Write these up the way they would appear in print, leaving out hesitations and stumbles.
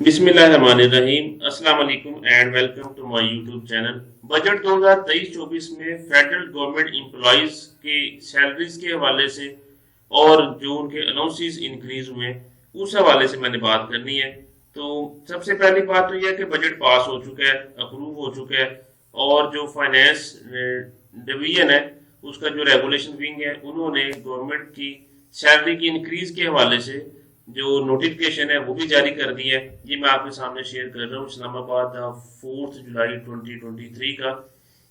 बिस्मिल्लाहिर्रहमानिर्रहीम। अस्सलाम वालेकुम and welcome to my YouTube channel. Budget 2023-24 में फेडरल गवर्नमेंट एम्प्लॉइज की सैलरीज के हवाले से और जो उनके अलाउंसेस इंक्रीज हुए उस हवाले से मैंने बात करनी है। तो सबसे पहली बात तो यह है कि बजट पास हो चुका है, अप्रूव हो चुका है और जो फाइनेंस डिवीजन है उसका जो रेगुलेशन विंग है उन्होंने गवर्नमेंट की सैलरी की इंक्रीज के हवाले से जो नोटिफिकेशन है वो भी जारी कर दी है। ये मैं आपके सामने शेयर कर रहा हूँ इस्लामाबाद 4 जुलाई 2023 का।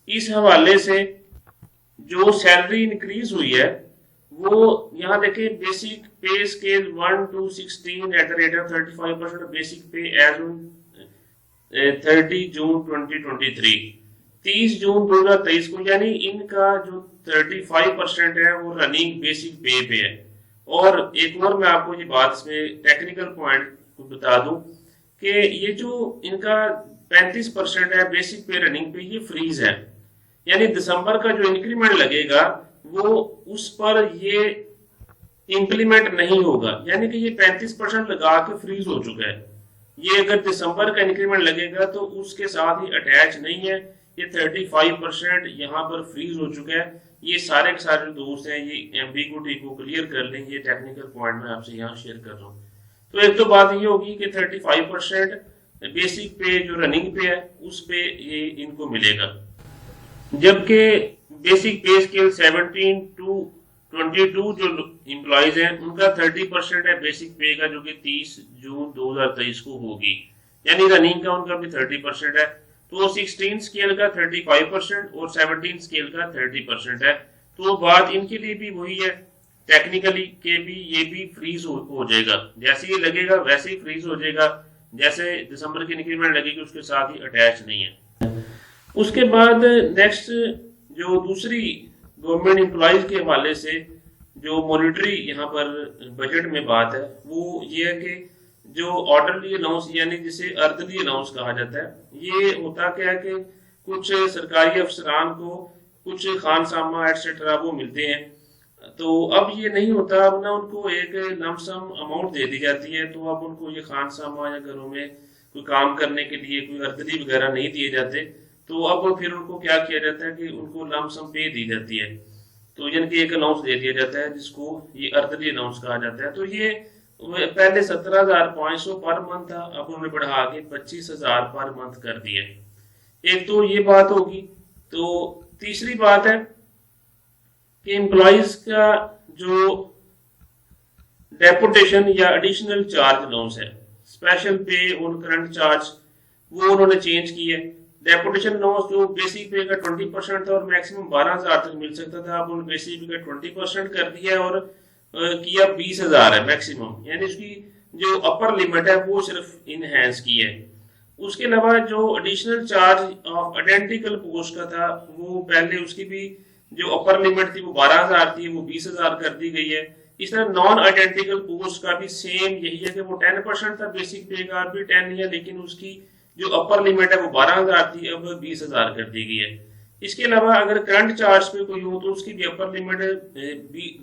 इस हवाले से जो सैलरी इंक्रीज हुई है वो यहाँ देखें, बेसिक पे scale 1 to 16 at the rate of 35% basic पे एज ऑन 30 जून 2023, 30 जून 2023 को, यानी इनका जो 35% है वो रनिंग बेसिक पे है। और एक और मैं आपको ये बात इसमें टेक्निकल पॉइंट को बता दूं कि ये जो इनका 35% है बेसिक पे रनिंग पे, ये फ्रीज है, यानी दिसंबर का जो इंक्रीमेंट लगेगा वो उस पर ये इंप्लीमेंट नहीं होगा, यानी कि ये 35% लगा के फ्रीज हो चुका है। ये अगर दिसंबर का इंक्रीमेंट लगेगा तो उसके साथ ही अटैच नहीं है, ये 35% यहाँ पर फ्रीज हो चुका है। ये सारे के सारे दोस्त हैं, ये एम्बिगुइटी को क्लियर कर लें, ये टेक्निकल पॉइंट मैं आपसे यहाँ शेयर कर रहा हूँ। तो एक तो बात ये होगी कि 35% बेसिक पे जो रनिंग पे है उस पे ये इनको मिलेगा, जबकि बेसिक पे स्केल 17 to 22 जो एम्प्लॉइज हैं उनका 30% है बेसिक पे का, जो कि 30 जून 2023 को होगी, यानी रनिंग का उनका भी 30% है। तो 16 स्केल का 35% और 17 स्केल का 30% है। तो बात इनके लिए भी वही है टेक्निकली के भी ये भी फ्रीज हो जाएगा, जैसे ये लगेगा वैसे ही फ्रीज हो जाएगा, जैसे दिसंबर की इंक्रीमेंट लगेगी उसके साथ ही अटैच नहीं है। उसके बाद नेक्स्ट जो दूसरी गवर्नमेंट एम्प्लॉइज के हवाले से जो मॉनिटरी यहाँ पर बजट में बात है वो ये है कि जो ऑर्डरली अलाउंस, यानी जिसे अर्दली अलाउंस कहा जाता है, ये होता क्या है कि कुछ सरकारी अफसरान को कुछ खानसामा एटसेट्रा वो मिलते हैं। तो अब ये नहीं होता, अब ना उनको एक लमसम अमाउंट दे दी जाती है, तो अब उनको ये खानसामा या घरों में कोई काम करने के लिए कोई अर्दली वगैरह नहीं दिए जाते। तो अब फिर उनको क्या किया जाता है कि उनको लमसम पे दी जाती है, तो यानी कि एक अलाउंस दे दिया जाता है जिसको ये अर्दली अलाउंस कहा जाता है। तो ये पहले 17,500 पर मंथ था, अब उन्होंने बढ़ा के 25,000 पर मंथ कर दिया। एक तो ये बात होगी। तो तीसरी बात है कि एम्प्लॉइज का जो डेपुटेशन या एडिशनल चार्ज अलाउंस है, स्पेशल पे और करंट चार्ज, वो उन्होंने चेंज की है। डेपुटेशन अलाउंस जो बेसिक पे का 20% था और मैक्सिमम 12,000 तक मिल सकता था, अब उन्होंने बेसिक पे का 20% कर दिया है और किया 20,000 है मैक्सिमम, यानी उसकी जो अपर लिमिट है वो सिर्फ इनहेंस की है। उसके अलावा जो additional charge of identical post का था, वो पहले उसकी भी जो अपर लिमिट थी वो 12,000 थी, वो 20,000 कर दी गई है। इस तरह नॉन आइडेंटिकल पोस्ट का भी सेम यही है कि वो 10% था बेसिक पे का, भी 10 है, लेकिन उसकी जो अपर लिमिट है वो 12,000 थी, अब 20,000 कर दी गई है। इसके अलावा अगर करंट चार्ज पे कोई हो तो उसकी भी अपर लिमिट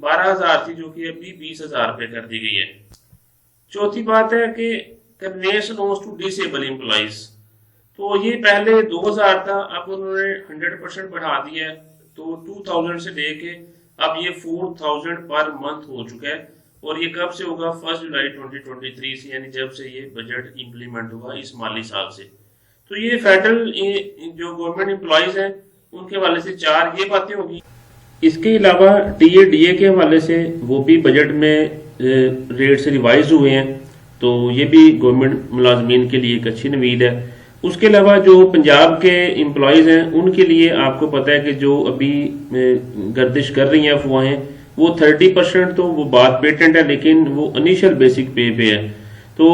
12,000 थी, जो कि अभी 20,000 पे कर दी गई है। चौथी बात है कि conveyance loans to disable employees, तो ये पहले 2,000 था, अब उन्होंने 100% बढ़ा दिया है, तो 2,000 से लेके अब ये 4,000 पर मंथ हो चुका है। और ये कब से होगा? 1 जुलाई 2023 से, यानी जब से ये बजट इंप्लीमेंट हुआ इस माली साल से। तो ये फेडरल जो गवर्नमेंट एम्प्लॉइज हैं उनके हवाले से 4 ये बातें होगी। इसके अलावा टीए डीए के हवाले से वो भी बजट में रेट से रिवाइज हुए हैं, तो ये भी गवर्नमेंट मुलाजमीन के लिए एक अच्छी नवीद है। उसके अलावा जो पंजाब के एम्प्लॉयज़ हैं उनके लिए आपको पता है कि जो अभी गर्दिश कर रही हैं अफवाहें, वो 30% तो वो बात पेटेंट है, लेकिन वो इनिशियल बेसिक पे है। तो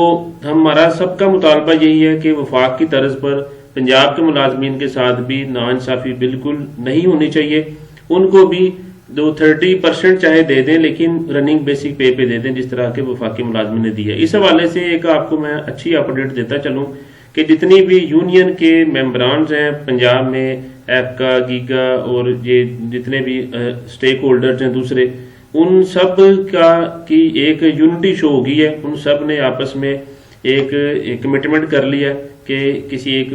हमारा सबका मुतालबा यही है कि वफाक की तर्ज पर पंजाब के मुलाजमीन के साथ भी नाइंसाफ़ी बिल्कुल नहीं होनी चाहिए। उनको भी 30% चाहे दे दें, लेकिन रनिंग बेसिक पे दे दें, जिस तरह के वफाकी मुलाजमीन ने दिया। इस हवाले से एक आपको मैं अच्छी अपडेट देता चलूँ कि जितनी भी यूनियन के मेंबरान हैं पंजाब में, एफका, गीगा और ये जितने भी स्टेक होल्डर्स हैं दूसरे, उन सब का की एक यूनिटी शो होगी है। उन सब ने आपस में एक कमिटमेंट कर लिया कि किसी एक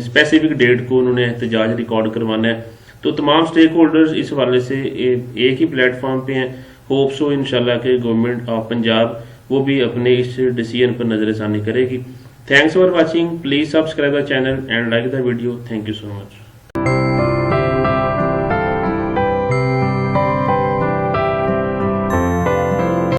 स्पेसिफिक डेट को उन्होंने एहतजाज रिकॉर्ड करवाना है। तो तमाम स्टेक होल्डर्स इस हवाले से एक ही प्लेटफॉर्म पे हैं। होप सो इंशाल्लाह कि गवर्नमेंट ऑफ पंजाब वो भी अपने इस डिसीजन पर नज़रसानी करेगी। Thanks for watching, please subscribe the channel and like the video. Thank you so much.